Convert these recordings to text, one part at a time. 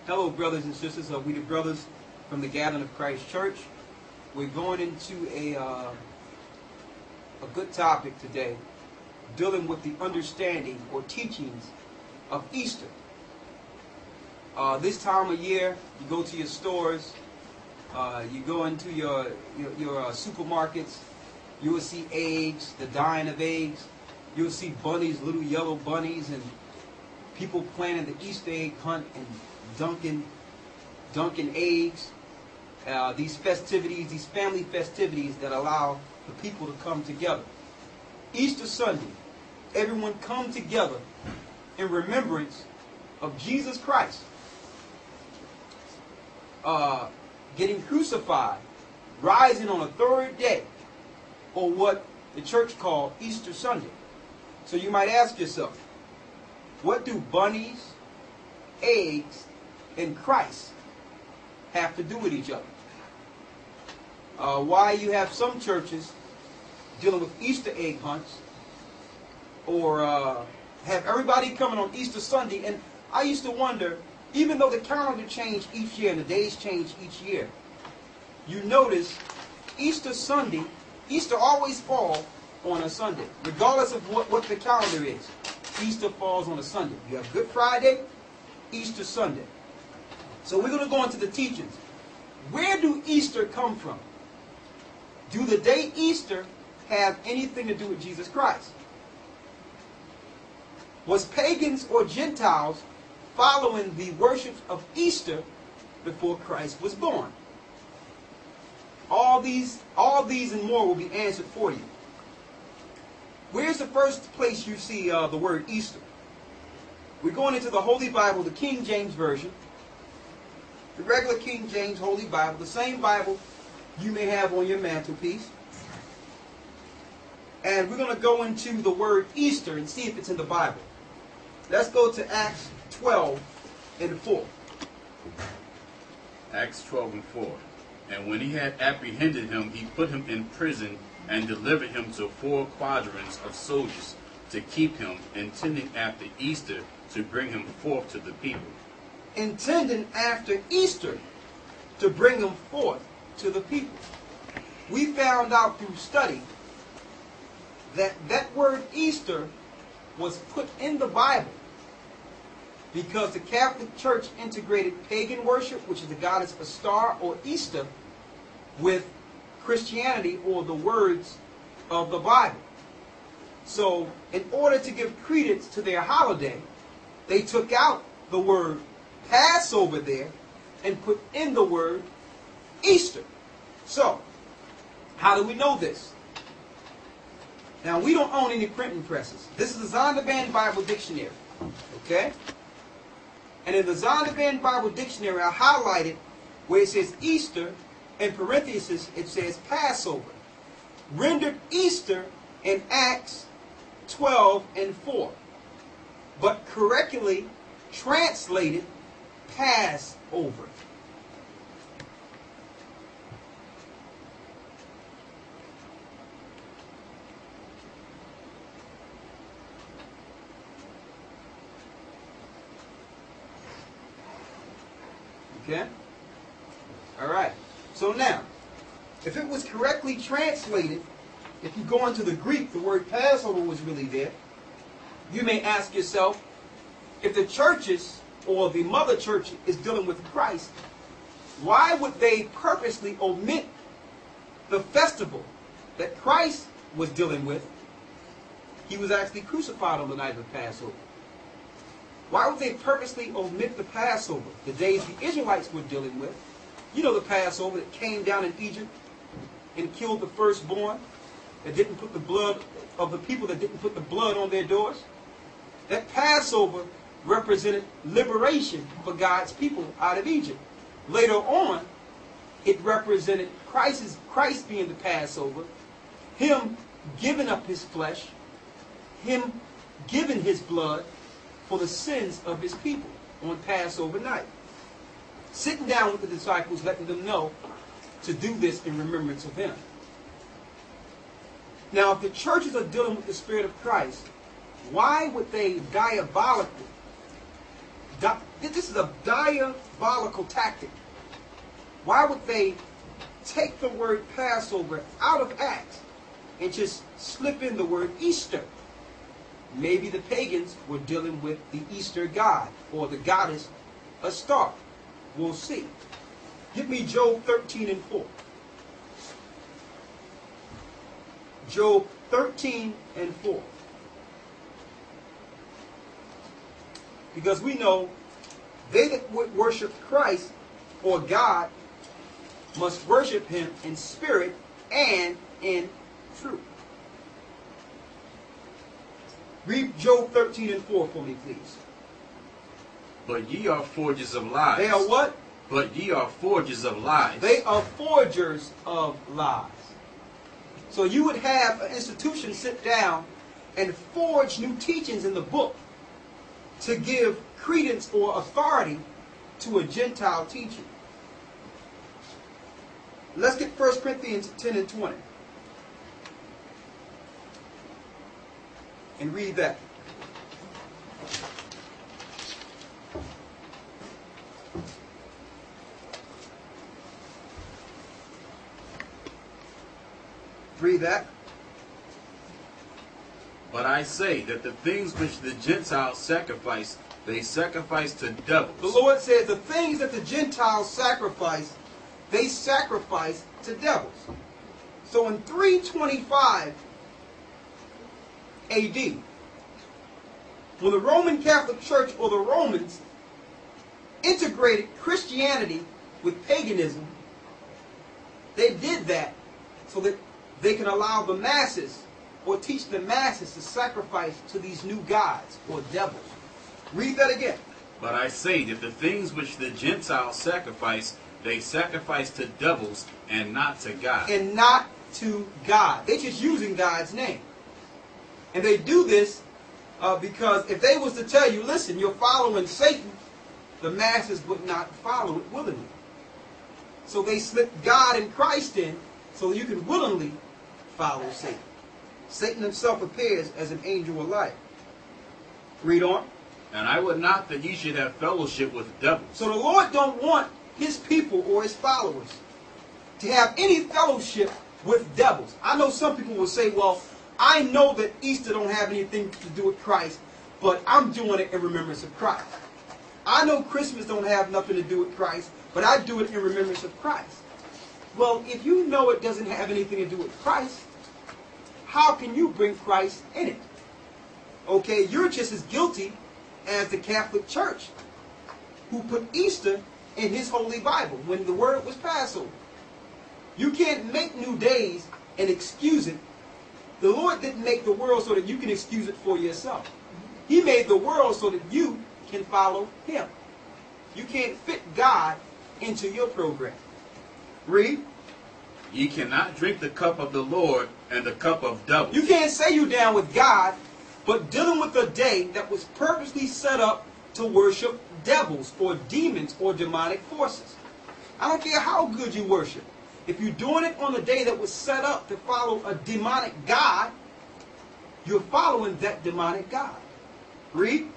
Hello, brothers and sisters. We the brothers from the Gathering of Christ Church. We're going into a good topic today, dealing with the understanding or teachings of Easter. This time of year, you go to your stores, you go into your supermarkets, you will see eggs, the dyeing of eggs. You'll see bunnies, little yellow bunnies, and people planning the Easter egg hunt and dunking eggs. These festivities, these family festivities that allow the people to come together. Easter Sunday, everyone come together in remembrance of Jesus Christ getting crucified, rising on a third day, or what the church called Easter Sunday. So you might ask yourself, what do bunnies, eggs, and Christ have to do with each other? Why you have some churches dealing with Easter egg hunts, or have everybody coming on Easter Sunday. And I used to wonder, even though the calendar changed each year and the days changed each year, you notice Easter Sunday, Easter always falls on a Sunday, regardless of what the calendar is. Easter falls on a Sunday. You have Good Friday, Easter Sunday. So we're going to go into the teachings. Where do Easter come from? Do the day Easter have anything to do with Jesus Christ? Was pagans or Gentiles following the worship of Easter before Christ was born? All these and more will be answered for you. Where's the first place you see the word Easter? We're going into the Holy Bible, the King James Version, the regular King James Holy Bible, the same Bible you may have on your mantelpiece. And we're going to go into the word Easter and see if it's in the Bible. Let's go to Acts 12 and 4. Acts 12 and 4. And when he had apprehended him, he put him in prison and delivered him to 4 quadrants of soldiers to keep him, intending after Easter to bring him forth to the people. Intending after Easter to bring him forth to the people. We found out through study that that word Easter was put in the Bible because the Catholic Church integrated pagan worship, which is the goddess Star or Easter, with Christianity or the words of the Bible. So in order to give credence to their holiday, they took out the word Passover there and put in the word Easter. So how do we know this? Now, we don't own any printing presses. This is the Zondervan Bible Dictionary. Okay? And in the Zondervan Bible Dictionary, I highlighted where it says Easter, in parentheses, it says Passover. Rendered Easter in Acts 12 and 4. But correctly translated Passover. Okay? All right. So now, if it was correctly translated, if you go into the Greek, the word Passover was really there. You may ask yourself, if the churches or the mother church is dealing with Christ, why would they purposely omit the festival that Christ was dealing with? He was actually crucified on the night of the Passover. Why would they purposely omit the Passover, the days the Israelites were dealing with? You know the Passover that came down in Egypt and killed the firstborn, that didn't put the blood of the people, that didn't put the blood on their doors. That Passover represented liberation for God's people out of Egypt. Later on, it represented Christ being the Passover, Him giving up His flesh, Him giving His blood for the sins of His people on Passover night. Sitting down with the disciples, letting them know to do this in remembrance of Him. Now, if the churches are dealing with the Spirit of Christ, why would they diabolically This is a diabolical tactic. Why would they take the word Passover out of Acts and just slip in the word Easter? Maybe the pagans were dealing with the Easter god or the goddess Astarte. We'll see. Give me Job 13 and 4. Job 13 and 4. Because we know they that would worship Christ or God must worship him in spirit and in truth. Read Job 13 and 4 for me, please. But ye are forgers of lies. They are what? But ye are forgers of lies. They are forgers of lies. So you would have an institution sit down and forge new teachings in the book to give credence or authority to a Gentile teaching. Let's get 1 Corinthians 10 and 20. And read that. Read that. But I say that the things which the Gentiles sacrifice, they sacrifice to devils. The Lord said the things that the Gentiles sacrifice, they sacrifice to devils. So in 325 AD, when the Roman Catholic Church or the Romans integrated Christianity with paganism, they did that so that they can allow the masses or teach the masses to sacrifice to these new gods or devils. Read that again. But I say that the things which the Gentiles sacrifice, they sacrifice to devils and not to God. And not to God. They're just using God's name. And they do this because if they was to tell you, listen, you're following Satan, the masses would not follow it willingly. So they slip God and Christ in so you can willingly follow Satan. Satan himself appears as an angel of light. Read on. And I would not that ye should have fellowship with devils. So the Lord don't want his people or his followers to have any fellowship with devils. I know some people will say, well, I know that Easter don't have anything to do with Christ, but I'm doing it in remembrance of Christ. I know Christmas don't have nothing to do with Christ, but I do it in remembrance of Christ. Well, if you know it doesn't have anything to do with Christ, how can you bring Christ in it? Okay, you're just as guilty as the Catholic Church, who put Easter in his holy Bible when the word was Passover. You can't make new days and excuse it. The Lord didn't make the world so that you can excuse it for yourself. He made the world so that you can follow him. You can't fit God into your program. Read. Ye cannot drink the cup of the Lord and the cup of devils. You can't say you're down with God, but dealing with a day that was purposely set up to worship devils or demons or demonic forces. I don't care how good you worship. If you're doing it on a day that was set up to follow a demonic god, you're following that demonic god. Read.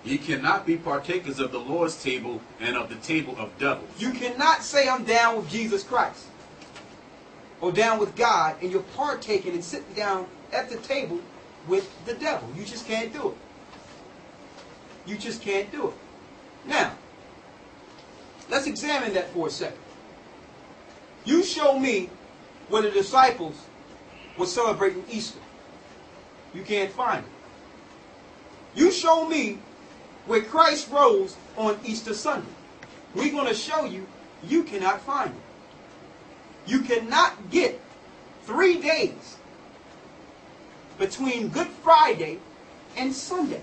Ye cannot be partakers of the Lord's table and of the table of devils. You cannot say I'm down with Jesus Christ or down with God and you're partaking and sitting down at the table with the devil. You just can't do it. You just can't do it. Now, let's examine that for a second. You show me where the disciples were celebrating Easter. You can't find it. You show me where Christ rose on Easter Sunday. We're going to show you, you cannot find it. You cannot get 3 days between Good Friday and Sunday.